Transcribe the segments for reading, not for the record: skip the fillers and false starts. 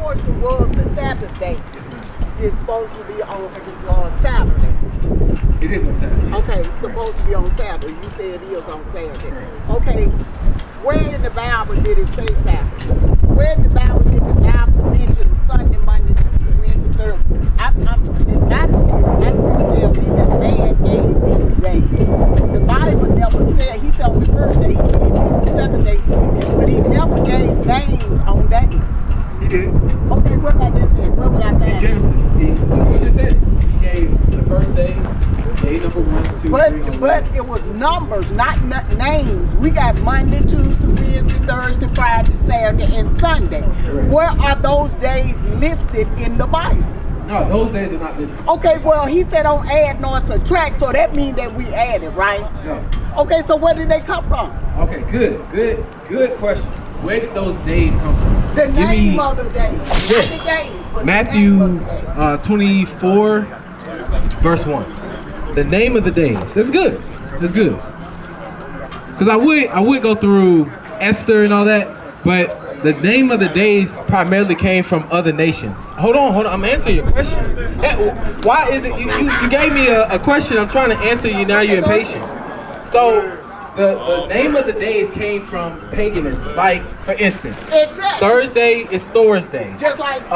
question was the Sabbath day is supposed to be on Saturday. It is on Saturday. Okay, it's supposed to be on Saturday. You said it is on Saturday. Okay, where in the Bible did it say Saturday? Where in the Bible did the Bible mention Sunday, Monday, Tuesday, Wednesday, Thursday? In my spirit tell me that man gave these days. The Bible never said, he said on the first day he did it, the second day he did it, but he never gave names on days. He did. Okay, what about this then? What would I find? Genesis. He just said it. He gave the first day, day number 1, 2, 3. But it was numbers, not names. We got Monday, Tuesday, Wednesday, Thursday, Friday, Saturday, and Sunday. Correct. Where are those days listed in the Bible? No, those days are not listed. Okay, well, he said don't add nor subtract, so that means that we added, right? No. Okay, so where did they come from? Okay, good question. Where did those days come from? The name of the days. Yes. The days, but Matthew the name of the days. 24, verse 1. The name of the days. That's good. That's good. Because I would go through Esther and all that, but the name of the days primarily came from other nations. Hold on. I'm answering your question. Why is it you gave me a question? I'm trying to answer you. Now you're impatient. So the name of the days came from paganism. Like, for instance, Exactly. Thursday is Thor's Day. Just like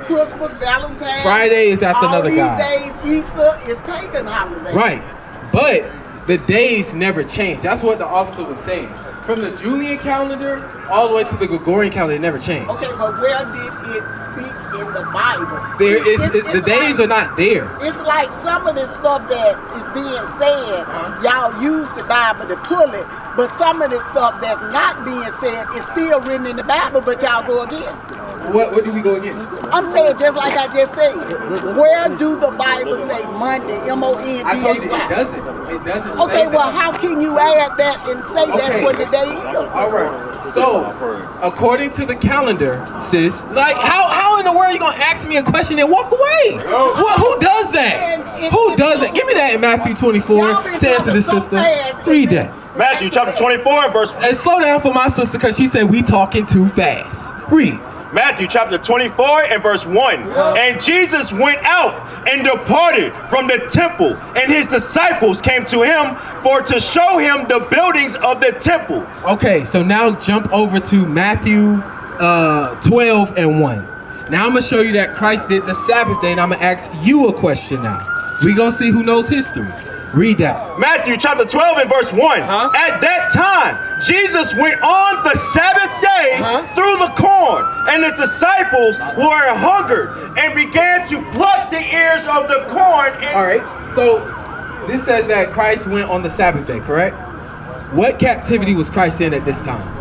Christmas, Valentine's. Friday is after another god. Days, Easter is pagan holiday. Right. But the days never changed. That's what the officer was saying. From the Julian calendar all the way to the Gregorian calendar, it never changed. Okay, but where did it speak in the Bible? The days are not there. It's like some of the stuff that is being said, y'all use the Bible to pull it, but some of the stuff that's not being said is still written in the Bible, but y'all go against it. What do we go against? I'm saying just like I just said. Where do the Bible say Monday, M-O-N-D-A-Y? I told you it doesn't. It doesn't Okay, say well, that. how can you add that and say that's what the day is? All right. So, according to the calendar, sis, like how in the world are you gonna ask me a question and walk away? Who does that? Who does it? Give me that in Matthew 24 to answer this sister. Read that. Matthew chapter 24 and verse. And slow down for my sister because she said we talking too fast. Read. Matthew chapter 24 and verse 1. And Jesus went out and departed from the temple, and his disciples came to him for to show him the buildings of the temple. Okay, so now jump over to Matthew 12 and 1. Now I'm going to show you that Christ did the Sabbath day, and I'm going to ask you a question now. We're going to see who knows history. Read that. Matthew chapter 12 and verse 1. At that time, Jesus went on the Sabbath day through the corn, and his disciples were hungered and began to pluck the ears of the corn. All right, so this says that Christ went on the Sabbath day, correct? What captivity was Christ in at this time?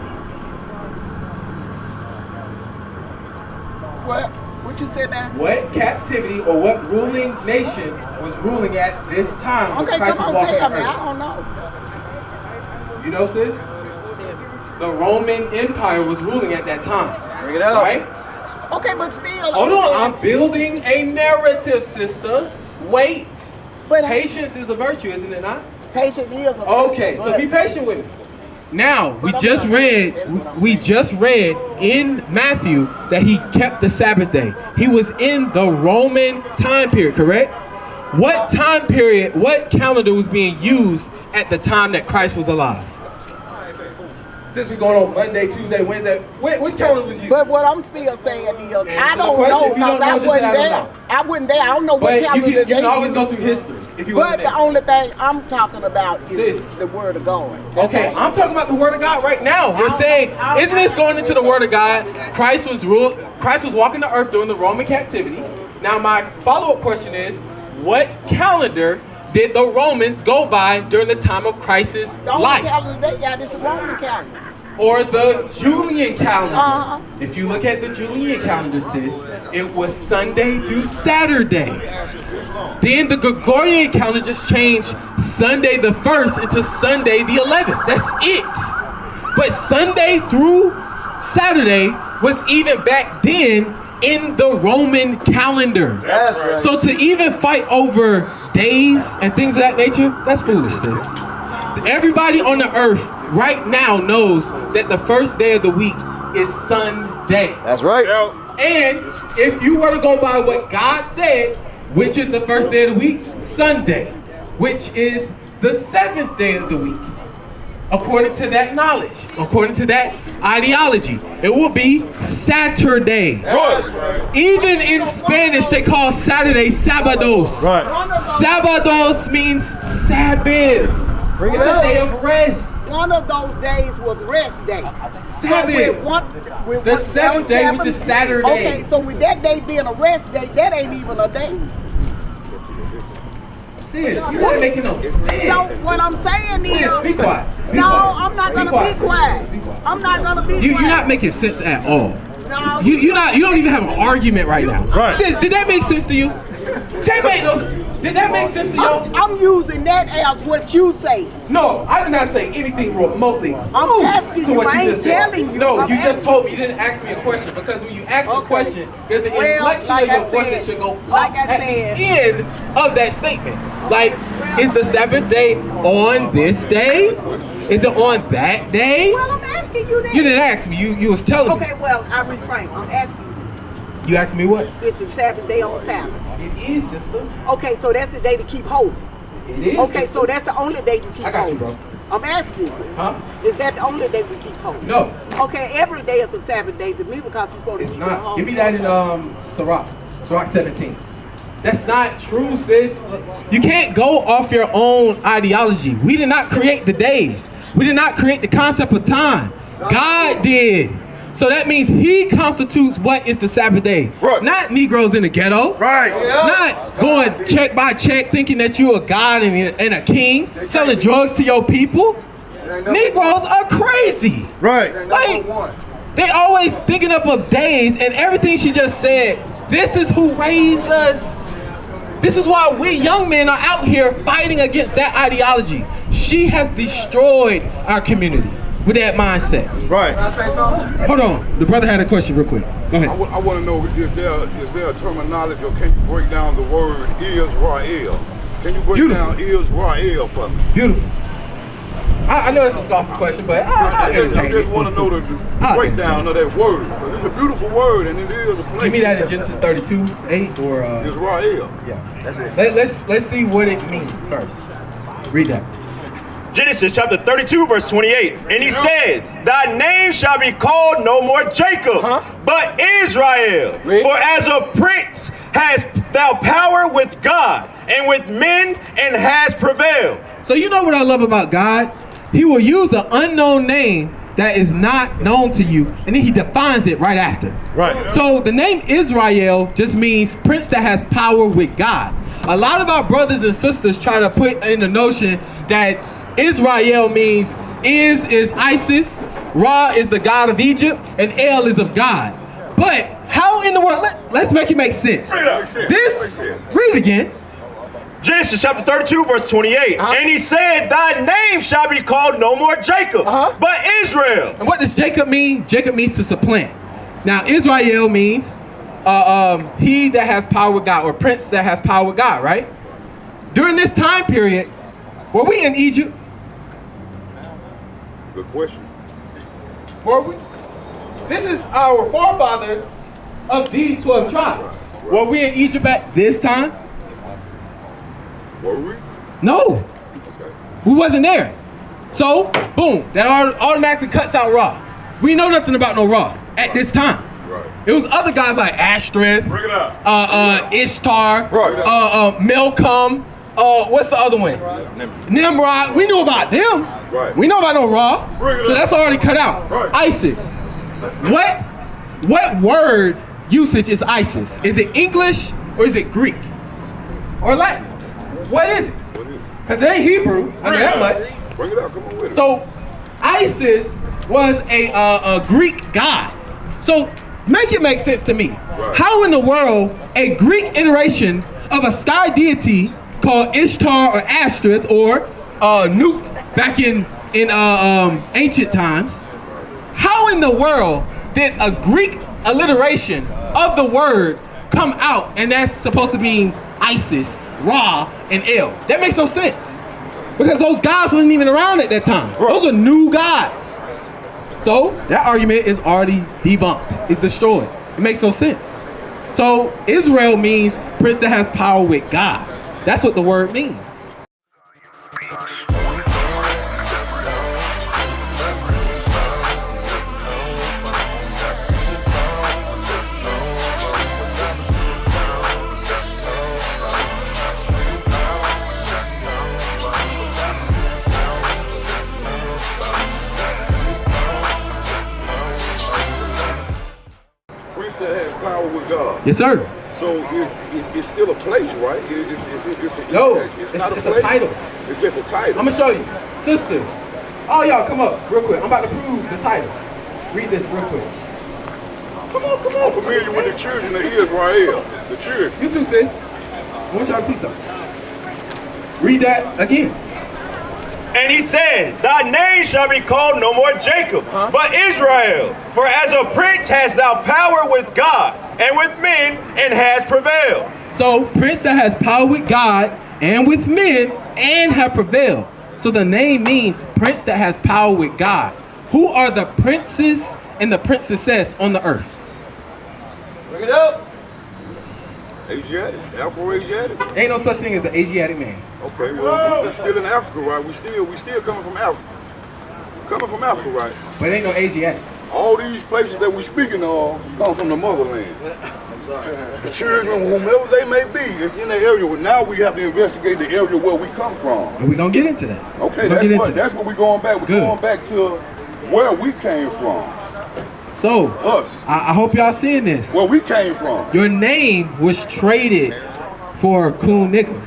What you said now? What captivity or what ruling nation was ruling at this time when Okay, Christ come was on, walking tell the me. I earth? don't know. You know, sis? The Roman Empire was ruling at that time. Bring it up. Right? Okay, but still. Hold on, I'm building a narrative, sister. Wait. But Patience is a virtue, isn't it not? Patience is a Okay, so be patient with me. Now, we just read in Matthew that he kept the Sabbath day. He was in the Roman time period, correct? What time period, what calendar was being used at the time that Christ was alive? Since we're going on Monday, Tuesday, Wednesday, which calendar was used? But what I'm still saying is, I Answer the don't question. know If you don't because I know, just wasn't say, I don't there. know. I wasn't there. I don't know what But you calendar can they always use. go through history if you But wasn't the there. only thing I'm talking about is Sis. the word of God. That's Okay, all. I'm talking about the Word of God right now. We're saying, isn't this going into the Word of God? Christ was walking the earth during the Roman captivity. Now, my follow-up question is, what calendar did the Romans go by during the time of Christ's The only life? calendar they got is the Roman calendar. Or the Julian calendar? Uh-huh. If you look at the Julian calendar, sis, it was Sunday through Saturday. Then the Gregorian calendar just changed Sunday the 1st into Sunday the 11th. That's it. But Sunday through Saturday was even back then in the Roman calendar. That's right. So to even fight over days and things of that nature, that's foolish, sis. Everybody on the earth right now knows that the first day of the week is Sunday. That's right. And if you were to go by what God said, which is the first day of the week? Sunday, which is the 7th day of the week. According to that knowledge, according to that ideology, it will be Saturday. Right. Even in Spanish, they call Saturday Sábados. Right. Sábados means Sabbath. It's a day of rest. One of those days was rest day. Sabbath. With The 7th day, which is Saturday. Okay, so with that day being a rest day, that ain't even a day. Sis, you're not making no sense. So what I'm saying is, Sis, be quiet. Be no, quiet. I'm not gonna quiet, be quiet. sis. Be quiet. I'm not gonna be You're quiet. not making sense at all. No, You don't even have an argument right now. Right. Sis, did that make sense to you? Did that make sense to you? I'm using that as what you say. No, I did not say anything remotely close asking to you, what I you ain't just said. telling you. No, I'm you just asking told me you didn't ask me a question, because when you ask a Okay. question, there's an Well, inflection like of your I voice said- that should go up like I at said. the end of that statement. Like, is the Sabbath day on this day? Is it on that day? Well, I'm asking you that. You didn't ask me. You was telling Okay, well, I refrain. I'm asking you. me. You asked me what? It's the Sabbath day on Sabbath. It is, sister. Okay, so that's the day to keep holy. It is. Okay, sister. so that's the only day you keep I got holy. you, bro. I'm asking you. Huh? Is that the only day we keep holy? No, Okay, every day is a Sabbath day to me because you're supposed to it's keep it not. holy. Give me that in Sirach 17. That's not true, sis. You can't go off your own ideology. We did not create the days. We did not create the concept of time. God did. So that means he constitutes what is the Sabbath day. Right. Not Negroes in the ghetto. Right. Not going check by check thinking that you a god and a king, selling drugs to your people. Negroes are crazy. Right. Like, they always thinking up of days, and everything she just said, this is who raised us. This is why we young men are out here fighting against that ideology. She has destroyed our community with that mindset. Right. Can I say something? Hold on, the brother had a question real quick. Go ahead. I want to know is there a terminology, or can you break down the word Israel? Can you break Beautiful. down Israel for me? Beautiful. I know it's a scoffing question, but I'll I entertain just it. want to know the breakdown of that word. 'Cause it's a beautiful word, and it is a place. Give me that in Genesis 32:8 or Israel. yeah. That's it. Let's see what it means first. Read that. Genesis chapter 32, verse 28. And he said, thy name shall be called no more Jacob, but Israel. Read. For as a prince hast thou power with God and with men, and has prevailed. So you know what I love about God? He will use an unknown name that is not known to you, and then he defines it right after. Right. So the name Israel just means prince that has power with God. A lot of our brothers and sisters try to put in the notion that Israel means is ISIS, Ra is the god of Egypt, and El is of God. But how in the world, let's make it make sense. This, read it again. Genesis chapter 32, verse 28. And he said, thy name shall be called no more Jacob, but Israel. And what does Jacob mean? Jacob means to supplant. Now Israel means he that has power with God, or prince that has power with God, right? During this time period, were we in Egypt? Good question. Were we? This is our forefather of these 12 tribes. Were we in Egypt at this time? Were we? No, Okay. we wasn't there. So, boom, that automatically cuts out Ra. We know nothing about no Ra at this time. Right. It was other guys like Ashtoreth, Bring it up. Ishtar, Right. Milcom, what's the other one? Nimrod. We knew about them. Right. We know about no Ra. Bring it So up. that's already cut out. Right. ISIS. What word usage is ISIS? Is it English or is it Greek? Or Latin? What is it? What is it? Because it ain't Hebrew. I know that much. Bring it out. Come on with it. So ISIS was a Greek god. So make it make sense to me. Right. How in the world a Greek iteration of a sky deity called Ishtar or Ashtoreth or Nut back in ancient times, how in the world did a Greek alliteration of the word come out, and that's supposed to mean Isis, Ra, and El? That makes no sense. Because those gods wasn't even around at that time. Those are new gods. So that argument is already debunked. It's destroyed. It makes no sense. So Israel means prince that has power with God. That's what the word means. Prince that has power with God. Yes, sir. So it's still a place, right? No, it's not it's a a place. title. It's just a title. I'm gonna show you. Sisters, all y'all come up real quick. I'm about to prove the title. Read this real quick. Come on, come on. I'm familiar with the children of Israel. The children. You too, sis. I want y'all to see something. Read that again. And he said, thy name shall be called no more Jacob, but Israel. For as a prince hast thou power with God and with men, and has prevailed. So, prince that has power with God and with men and have prevailed. So the name means prince that has power with God. Who are the princes and the princesses on the earth? Bring it up. Asiatic, Afro-Asiatic. Ain't no such thing as an Asiatic man. Okay, well, we're still in Africa, right? We still coming from Africa. Coming from Africa, right? But ain't no Asiatics. All these places that we're speaking of come from the motherland. The children, whomever they may be, it's in the area. Now we have to investigate the area where we come from. And we're gonna get into that. Okay, that's what we're going back. We're going back to where we came from. So, Us. I hope y'all seeing this. Where we came from. Your name was traded for cool nigga.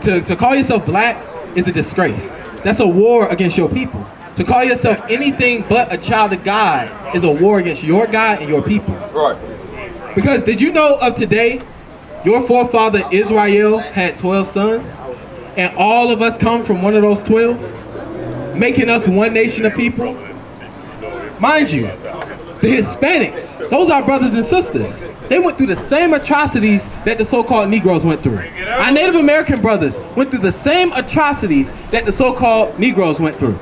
To call yourself black is a disgrace. That's a war against your people. To call yourself anything but a child of God is a war against your God and your people. Right. Because did you know of today, your forefather Israel had 12 sons, and all of us come from one of those 12, making us one nation of people? Mind you, the Hispanics, those are brothers and sisters. They went through the same atrocities that the so-called Negroes went through. Our Native American brothers went through the same atrocities that the so-called Negroes went through.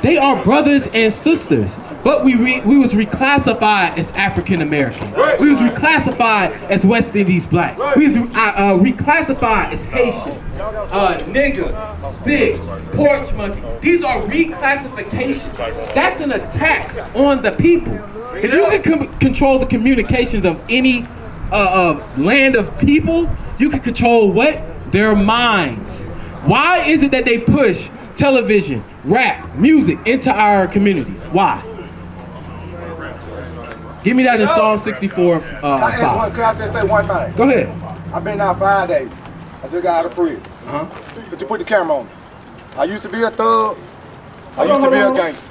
They are brothers and sisters, but we was reclassified as African American. We was reclassified as West Indies black. We was reclassified as Haitian, nigger, spig, porch monkey. These are reclassifications. That's an attack on the people. If you can control the communications of any land of people, you can control what? Their minds. Why is it that they push television, rap, music into our communities? Why? Give me that in Psalm 64, 5. Can I just say one thing? Go ahead. I've been out 5 days. I just got out of prison. But you put the camera on me. I used to be a thug. I used to be a gangster.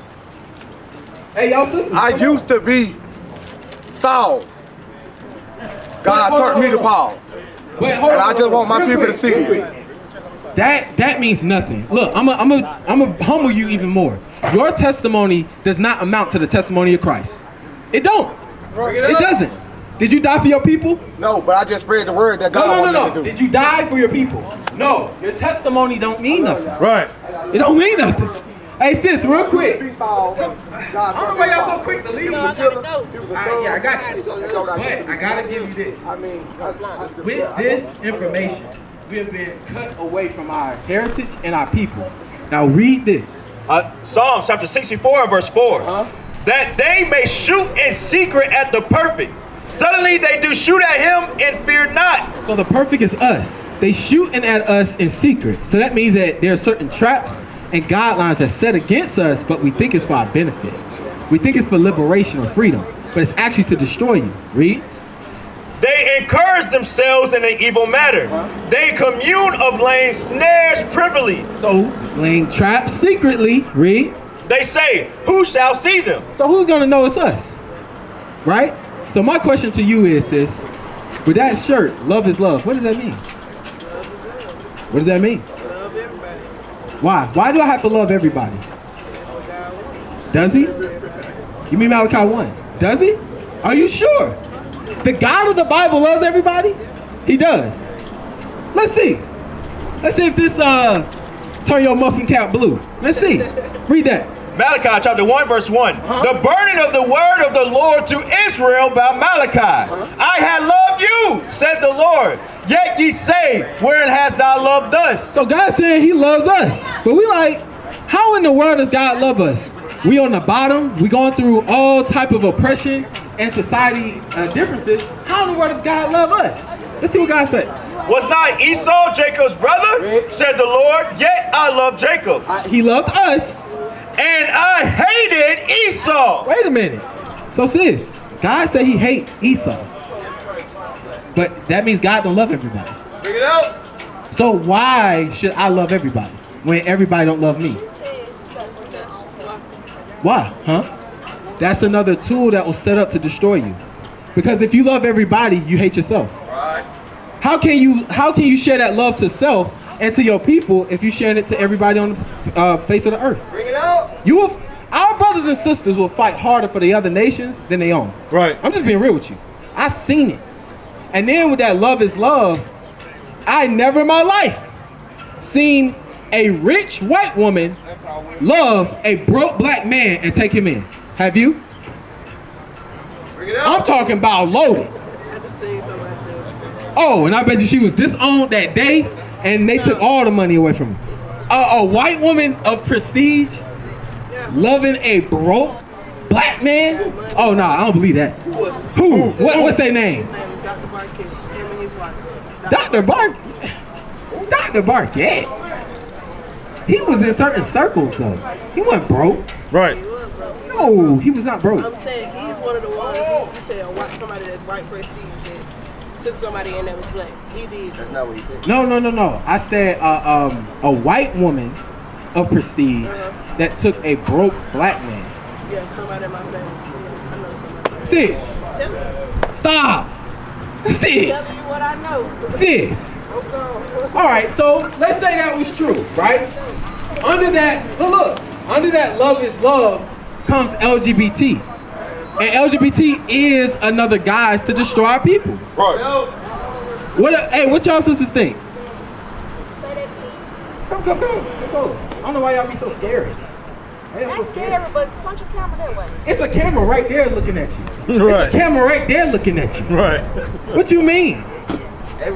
Hey, y'all sisters. I used to be Saul. God turned me to Paul. Wait, hold And on. I just want my Real people to quick, see real this. quick. That means nothing. Look, I'm a humble you even more. Your testimony does not amount to the testimony of Christ. It don't. It doesn't. Did you die for your people? No, but I just spread the word that God wanted me No. to do. Did you die for your people? No. Your testimony don't mean nothing. Right. It don't mean nothing. Hey sis, real quick. I don't I don't know why y'all so quick to leave. I gotta go. Yeah, I got you. But I gotta give you this. With this information, we have been cut away from our heritage and our people. Now read this. Psalms chapter 64 verse 4. That they may shoot in secret at the perfect. Suddenly they do shoot at him and fear not. So the perfect is us. They shooting at us in secret. So that means that there are certain traps and guidelines that's set against us, but we think it's for our benefit. We think it's for liberation or freedom, but it's actually to destroy you. Read. They encourage themselves in an evil matter. They commune of laying snares privily. So laying traps secretly. Read. They say, who shall see them? So who's gonna know it's us? Right? So my question to you is, sis, with that shirt, love is love, what does that mean? What does that mean? Love everybody. Why? Why do I have to love everybody? Does he? You mean Malachi 1? Does he? Are you sure? The God of the Bible loves everybody? He does. Let's see. Let's see if this turn your muffin cap blue. Let's see. Read that. Malachi chapter 1 verse 1. The burden of the word of the Lord to Israel by Malachi. I had loved you, said the Lord. Yet ye say, wherein hast thou loved us? So God's saying he loves us. But we like, how in the world does God love us? We on the bottom. We going through all type of oppression and society differences. How in the world does God love us? Let's see what God said. Was not Esau Jacob's brother? Said the Lord. Yet I love Jacob. He loved us. And I hated Esau. Wait a minute. So sis, God said he hate Esau. But that means God don't love everybody. Bring it out. So why should I love everybody when everybody don't love me? Why? Huh? That's another tool that was set up to destroy you. Because if you love everybody, you hate yourself. Right. How can you share that love to self and to your people if you share it to everybody on the face of the earth? Bring it out. Our brothers and sisters will fight harder for the other nations than they own. Right. I'm just being real with you. I seen it. And then with that love is love, I never in my life seen a rich white woman love a broke black man and take him in. Have you? Bring it out. I'm talking about loaded. Oh, and I bet you she was disowned that day and they took all the money away from her. A white woman of prestige loving a broke black man? Oh, no, I don't believe that. Who? What's their name? Dr. Dr. Barkett. He was in certain circles, though. He wasn't broke. Right. No, he was not broke. I'm saying he's one of the ones, you say somebody that's white prestige that took somebody in that was black. He did. That's not what he said. No. I said a white woman of prestige that took a broke black man. Yeah, somebody in my family. I know somebody. Sis, Tell me. stop. Sis. Tell you what I know. Sis. Okay. All right, so let's say that was true, right? Under that, look, under that love is love comes LGBT. And LGBT is another guise to destroy our people. Right. What y'all sisters think? Come close. I don't know why y'all be so scary. Why y'all so scary? But punch your camera that way. It's a camera right there looking at you. Right. It's a camera right there looking at you. Right. What you mean?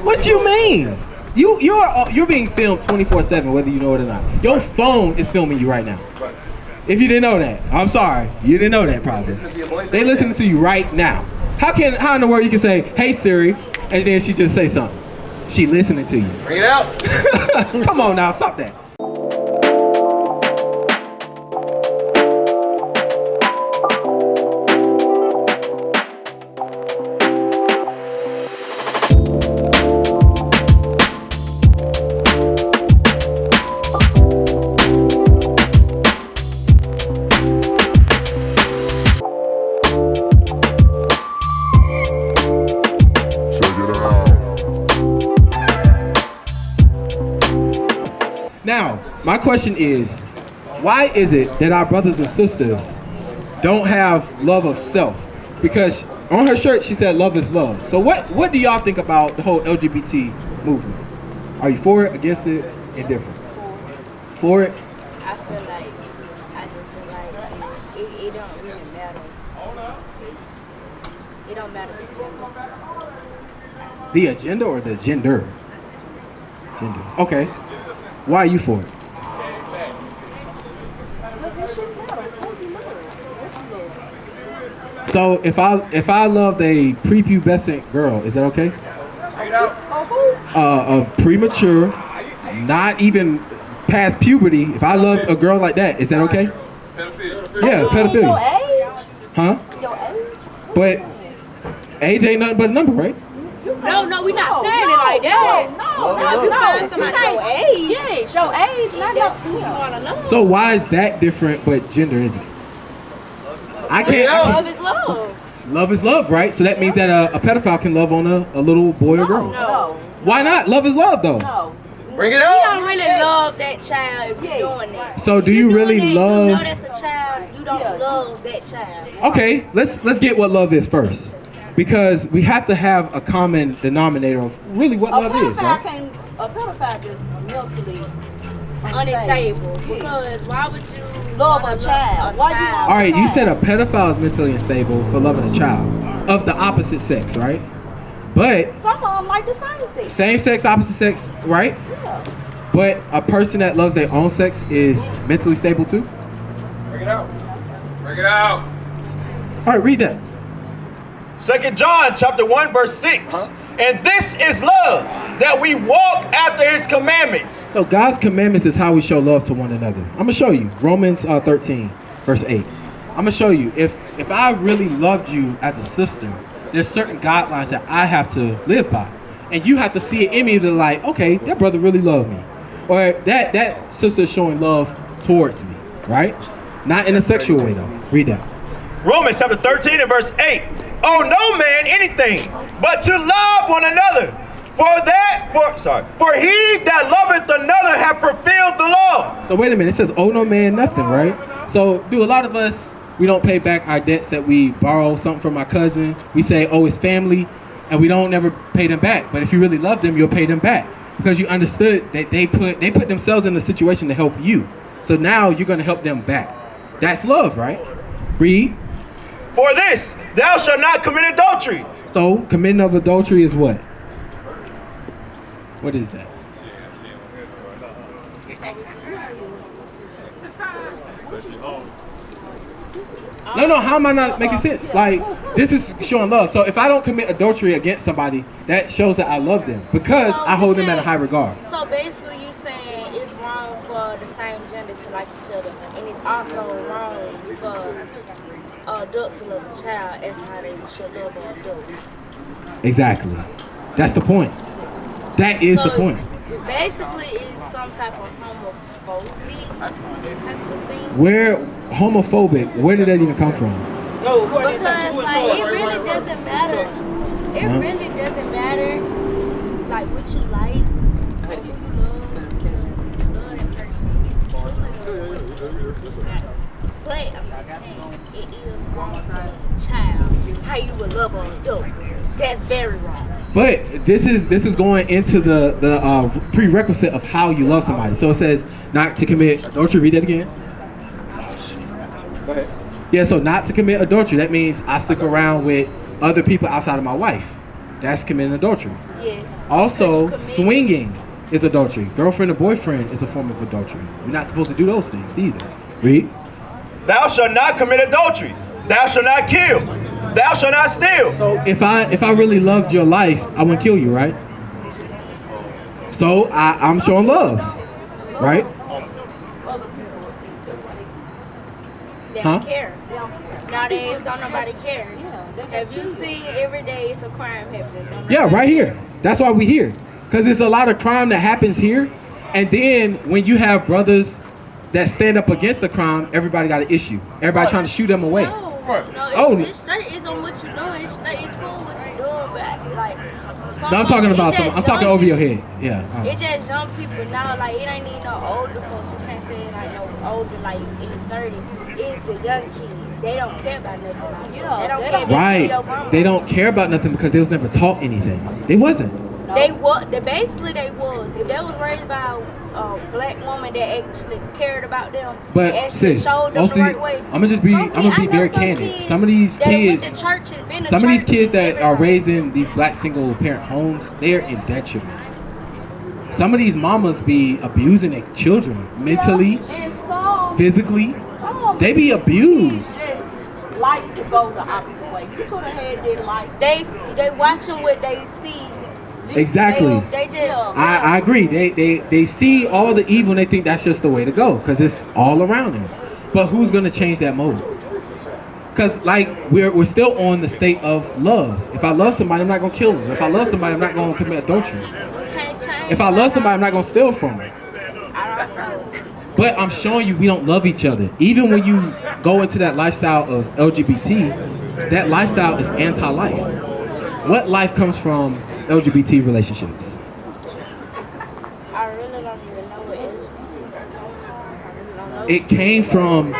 What you mean? You're being filmed 24/7, whether you know it or not. Your phone is filming you right now. Right. If you didn't know that, I'm sorry. You didn't know that probably. They listening to you right now. How in the world you can say, "Hey Siri," and then she just say something? She listening to you. Bring it out. Come on now, stop that. Now, my question is, why is it that our brothers and sisters don't have love of self? Because on her shirt, she said love is love. So what do y'all think about the whole LGBT movement? Are you for it, against it, indifferent? For it? I just feel like it don't really matter. It don't matter the gender. The agenda or the gender? Gender. Okay. Why are you for it? So if I loved a prepubescent girl, is that okay? A premature, not even past puberty. If I loved a girl like that, is that okay? Pedophilia. Yeah, pedophilia. Your age? Huh? Your age? But age ain't nothing but a number, right? No, we're not saying it like that. No. You find somebody your age. Yeah, your age. That's who you want to know. So why is that different, but gender isn't? Love is love. Love is love, right? So that means that a pedophile can love on a little boy or girl. No. Why not? Love is love, though. No. Bring it You out. don't really love that child if you're doing that. So do If you you're really doing that, love? You know that's a child. You don't love that child. Okay, let's get what love is first, because we have to have a common denominator of really what love is, right? A pedophile just mentally Unstable. Because why would you love a child. Why you want All right, a you child? said a pedophile is mentally unstable for loving a child of the opposite sex, right? But Some of them like the same sex. same sex, opposite sex, right? Yeah. But a person that loves their own sex is mentally stable too? Bring it out. Bring it out. All right, read that. 2 John chapter 1 verse 6. And this is love, that we walk after his commandments. So God's commandments is how we show love to one another. I'm gonna show you Romans 13 verse 8. I'm gonna show you if I really loved you as a sister, there's certain guidelines that I have to live by, and you have to see it in me to like, okay, that brother really loved me, or that sister is showing love towards me, right? Not in a sexual way though. Read that. Romans chapter 13 and verse 8. Owe no man anything but to love one another. For he that loveth another hath fulfilled the law. So wait a minute, it says owe no man nothing, right? So do a lot of us, we don't pay back our debts that we borrow something from our cousin. We say, oh, it's family, and we don't never pay them back. But if you really love them, you'll pay them back because you understood that they put themselves in a situation to help you. So now you're gonna help them back. That's love, right? Read. For this, thou shalt not commit adultery. So committing of adultery is what? What is that? No, how am I not making sense? Like, this is showing love. So if I don't commit adultery against somebody, that shows that I love them because I hold them at a high regard. So basically you saying it's wrong for the same gender to like each other, and it's also wrong for adult to love a child as how they should love an adult. Exactly. That's the point. That is the point. Basically it's some type of homophobic type of thing. Where homophobic, where did that even come from? No, Because like it really doesn't matter. It really doesn't matter like what you like or who you love, because you love that person. Truly love that person. But I'm not saying it is wrong to love a child. How you would love an adult. That's very wrong. But this is going into the prerequisite of how you love somebody. So it says not to commit adultery. Read that again. Go ahead. Yeah, so not to commit adultery. That means I sleep around with other people outside of my wife. That's committing adultery. Yes. Also, swinging is adultery. Girlfriend or boyfriend is a form of adultery. We're not supposed to do those things either. Read. Thou shalt not commit adultery. Thou shalt not kill. Thou shalt not steal. So if I really loved your life, I wouldn't kill you, right? So I'm showing love, right? They don't care. Nowadays, don't nobody care. Have you seen every day it's a crime happening? Yeah, right here. That's why we here. Because there's a lot of crime that happens here. And then when you have brothers that stand up against the crime, everybody got an issue. Everybody trying to shoot them away. No, it's straight. It's on what you doing. It's straight. It's cool what you doing, but like. No, I'm talking about some. I'm talking over your head. Yeah. It just young people now. Like it ain't need no older folks. You can't say like no older, like in the 30s. It's the young kids. They don't care about nothing. Like, they don't care. Right. They don't care about nothing because they was never taught anything. They wasn't. They was. Basically they was. If they was raised by a black woman that actually cared about them, but and sis, showed them mostly, the right way. I'm gonna be very candid. Some of these kids, that are raised in these black single parent homes, they're in detriment. Some of these mamas be abusing their children mentally, physically. They be abused. Like to go the opposite way. You could have had that like. They watching what they see. Exactly. They just. I agree. They see all the evil and they think that's just the way to go because it's all around them. But who's gonna change that mode? Because like we're still on the state of love. If I love somebody, I'm not gonna kill them. If I love somebody, I'm not gonna commit adultery. If I love somebody, I'm not gonna steal from them. But I'm showing you we don't love each other. Even when you go into that lifestyle of LGBT, that lifestyle is anti-life. What life comes from LGBT relationships? I really don't even know what LGBT is. It came from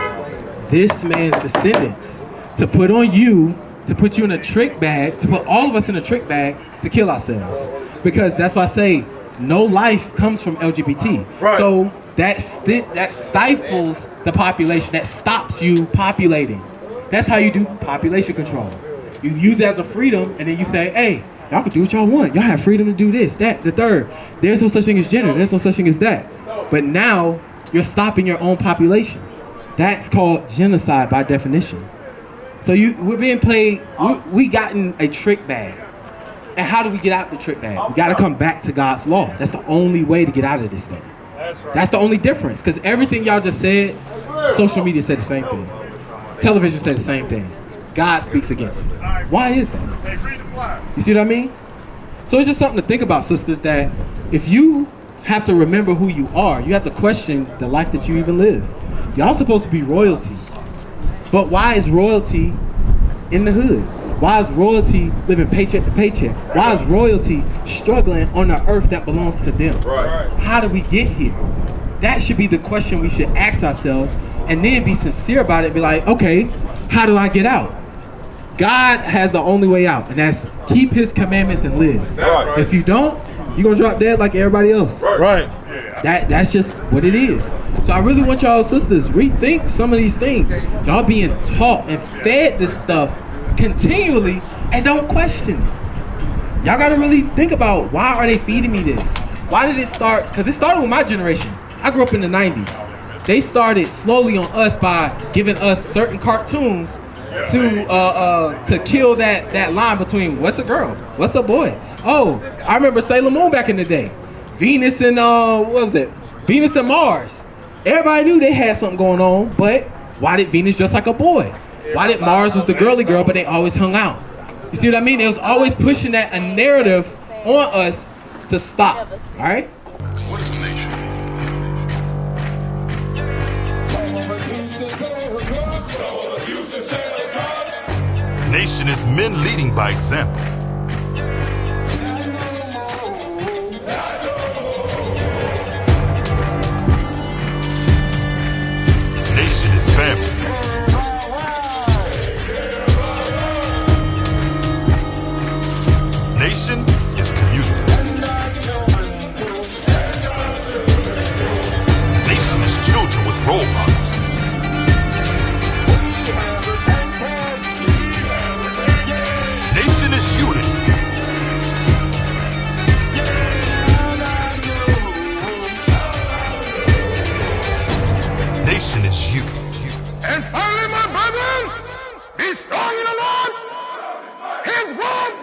this man's descendants to put on you, to put you in a trick bag, to put all of us in a trick bag to kill ourselves. Because that's why I say no life comes from LGBT. Right. So that stifles the population, that stops you populating. That's how you do population control. You use it as a freedom, and then you say, hey, y'all can do what y'all want. Y'all have freedom to do this, that, the third. There's no such thing as gender. There's no such thing as that. But now you're stopping your own population. That's called genocide by definition. So we're being played, we gotten a trick bag. And how do we get out the trick bag? We gotta come back to God's law. That's the only way to get out of this thing. That's the only difference. Because everything y'all just said, social media said the same thing. Television said the same thing. God speaks against it. Why is that? You see what I mean? So it's just something to think about, sisters, that if you have to remember who you are, you have to question the life that you even live. Y'all supposed to be royalty. But why is royalty in the hood? Why is royalty living paycheck to paycheck? Why is royalty struggling on the earth that belongs to them? Right. How do we get here? That should be the question we should ask ourselves, and then be sincere about it. Be like, okay, how do I get out? God has the only way out, and that's keep his commandments and live. Right. If you don't, you're gonna drop dead like everybody else. Right. That's just what it is. So I really want y'all sisters, rethink some of these things. Y'all being taught and fed this stuff continually and don't question it. Y'all gotta really think about, why are they feeding me this? Why did it start? Because it started with my generation. I grew up in the 90s. They started slowly on us by giving us certain cartoons to kill that line between what's a girl, what's a boy. Oh, I remember Sailor Moon back in the day. Venus and what was it? Venus and Mars. Everybody knew they had something going on, but why did Venus dress like a boy? Why did Mars was the girly girl, but they always hung out? You see what I mean? It was always pushing a narrative on us to stop. All right? What is a nation? Nation is men leading by example. Nation is family. Nation is community. Nation is children with role models. Nation is unity. Nation is you. And finally, my brethren, be strong in the Lord. His word